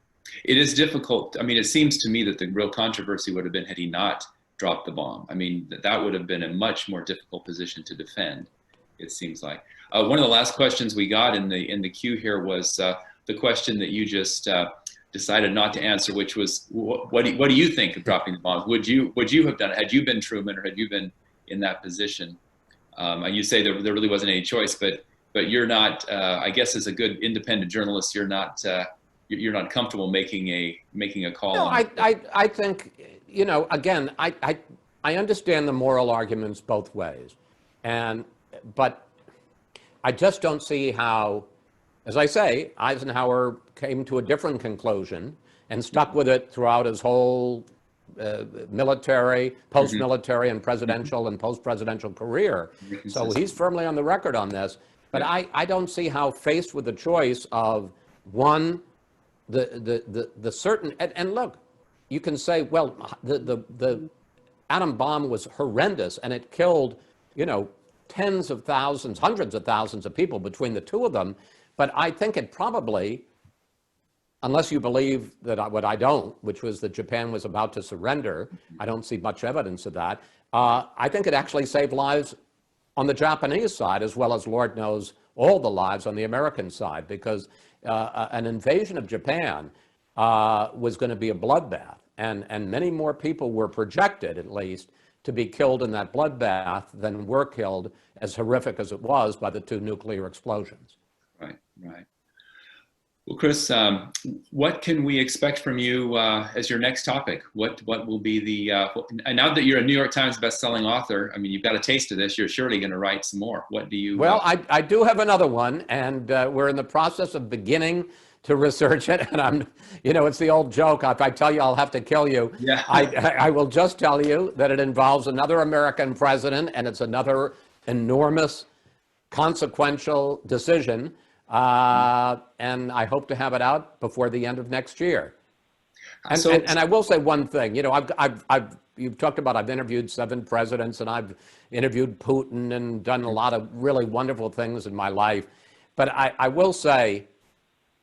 It is difficult. I mean, it seems to me that the real controversy would have been had he not dropped the bomb. I mean, that would have been a much more difficult position to defend, it seems like. One of the last questions we got in the queue here was the question that you just decided not to answer, which was, what do you think of dropping the bomb? Would you have done it? Had you been Truman, or had you been in that position? And you say there really wasn't any choice, but you're not. I guess as a good independent journalist, you're not comfortable making a call. No, I think again, I understand the moral arguments both ways, but I just don't see how. As I say, Eisenhower came to a different conclusion and stuck with it throughout his whole military, post-military, and presidential and post-presidential career. So he's firmly on the record on this. But I don't see how, faced with the choice of, one, the certain, and look, you can say, well, the atom bomb was horrendous and it killed, tens of thousands, hundreds of thousands of people between the two of them. But I think it probably, unless you believe that what I don't, which was that Japan was about to surrender, I don't see much evidence of that. I think it actually saved lives on the Japanese side, as well as, Lord knows, all the lives on the American side, because an invasion of Japan was going to be a bloodbath. And many more people were projected, at least, to be killed in that bloodbath than were killed, as horrific as it was, by the two nuclear explosions. Right. Well, Chris, what can we expect from you as your next topic? What will be the, and now that you're a New York Times bestselling author, I mean, you've got a taste of this, you're surely going to write some more. What do you? Well, I do have another one, and we're in the process of beginning to research it. And it's the old joke, if I tell you I'll have to kill you, yeah. I will just tell you that it involves another American president, and it's another enormous, consequential decision. And I hope to have it out before the end of next year. And I will say one thing. You've talked about, I've interviewed 7 presidents, and I've interviewed Putin and done a lot of really wonderful things in my life. But I will say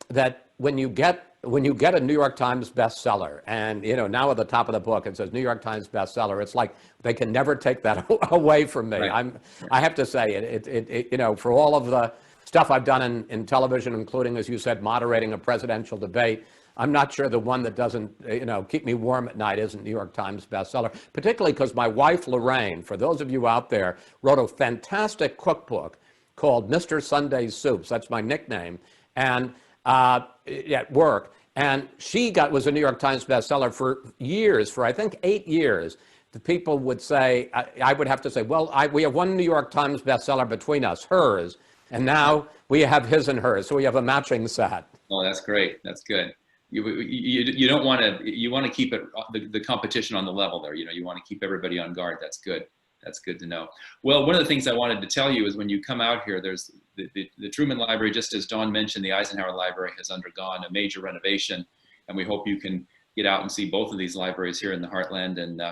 that when you get a New York Times bestseller, and now at the top of the book it says New York Times bestseller, it's like they can never take that away from me. Right. I have to say it for all of the stuff I've done in television, including, as you said, moderating a presidential debate, I'm not sure the one that doesn't, keep me warm at night isn't New York Times bestseller, particularly because my wife, Lorraine, for those of you out there, wrote a fantastic cookbook called Mr. Sunday's Soups. That's my nickname. And at work. And she was a New York Times bestseller for years, for I think 8 years. the people would say, I would have to say, well, we have one New York Times bestseller between us, hers, and now we have his and hers, so we have a matching set. Oh, that's great. That's good. You don't want to, you want to keep it, the competition on the level there. You want to keep everybody on guard. That's good. That's good to know. Well, one of the things I wanted to tell you is when you come out here, there's the Truman Library, just as Dawn mentioned, the Eisenhower Library has undergone a major renovation, and we hope you can get out and see both of these libraries here in the Heartland. And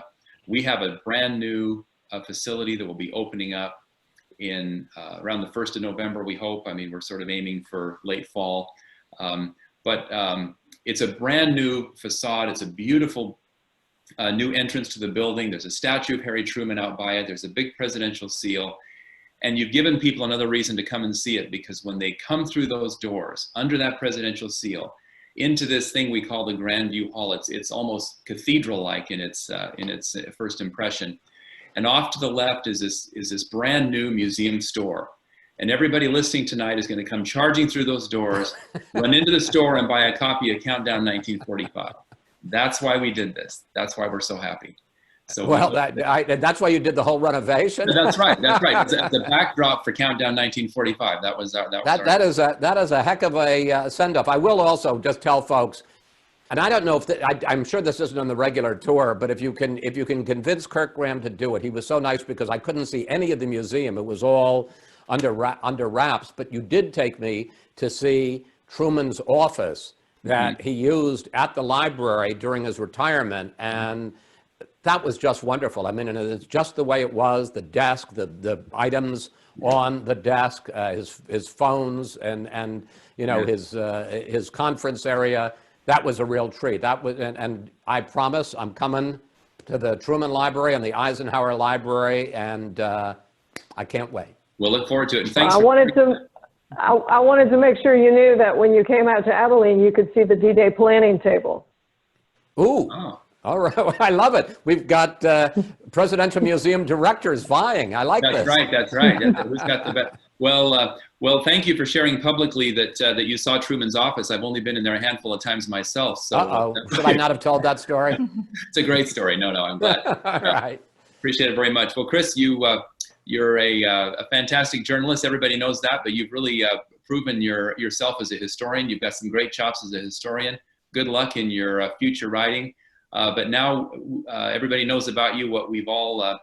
we have a brand new facility that will be opening up in around the 1st of November, we hope. I mean, we're sort of aiming for late fall. But it's a brand new facade. It's a beautiful new entrance to the building. There's a statue of Harry Truman out by it. There's a big presidential seal. And you've given people another reason to come and see it, because when they come through those doors, under that presidential seal, into this thing we call the Grand View Hall, it's almost cathedral-like in its first impression. And off to the left is this brand new museum store. And everybody listening tonight is going to come charging through those doors, run into the store and buy a copy of Countdown 1945. That's why we did this. That's why we're so happy. So well, that's why you did the whole renovation. That's right. That's right. The backdrop for Countdown 1945. That is a heck of a send-off. I will also just tell folks, and I don't know if I'm sure this isn't on the regular tour, but if you can convince Kirk Graham to do it, he was so nice because I couldn't see any of the museum. It was all under wraps. But you did take me to see Truman's office that he used at the library during his retirement, and that was just wonderful. I mean, and it's just the way it was, the desk, the items on the desk, his phones, and his conference area. That was a real treat. That was, and I promise I'm coming to the Truman Library and the Eisenhower Library, and I can't wait. We'll look forward to it. Thanks. I wanted to make sure you knew that when you came out to Abilene, you could see the D-Day planning table. Ooh. Oh. All right, I love it. We've got Presidential Museum directors vying. I like this. That's right. Who's got the best? Well, thank you for sharing publicly that you saw Truman's office. I've only been in there a handful of times myself. So, should I not have told that story? It's a great story. No, I'm glad. All right. Appreciate it very much. Well, Chris, you're a fantastic journalist. Everybody knows that, but you've really proven yourself as a historian. You've got some great chops as a historian. Good luck in your future writing. But now everybody knows about you, what we've all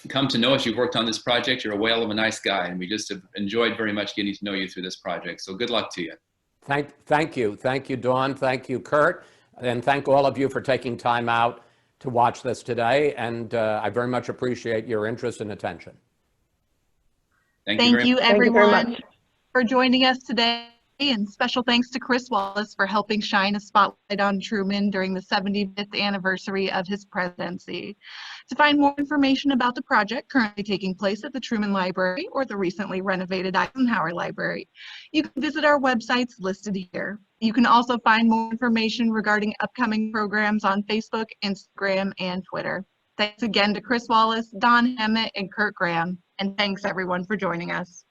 come to know as you've worked on this project. You're a whale of a nice guy, and we just have enjoyed very much getting to know you through this project. So good luck to you. Thank you. Thank you, Dawn. Thank you, Kurt. And thank all of you for taking time out to watch this today. And I very much appreciate your interest and attention. Thank you, everyone, for joining us today. And special thanks to Chris Wallace for helping shine a spotlight on Truman during the 75th anniversary of his presidency. To find more information about the project currently taking place at the Truman Library or the recently renovated Eisenhower Library, you can visit our websites listed here. You can also find more information regarding upcoming programs on Facebook, Instagram, and Twitter. Thanks again to Chris Wallace, Don Hemmett, and Kirk Graham. And thanks everyone for joining us.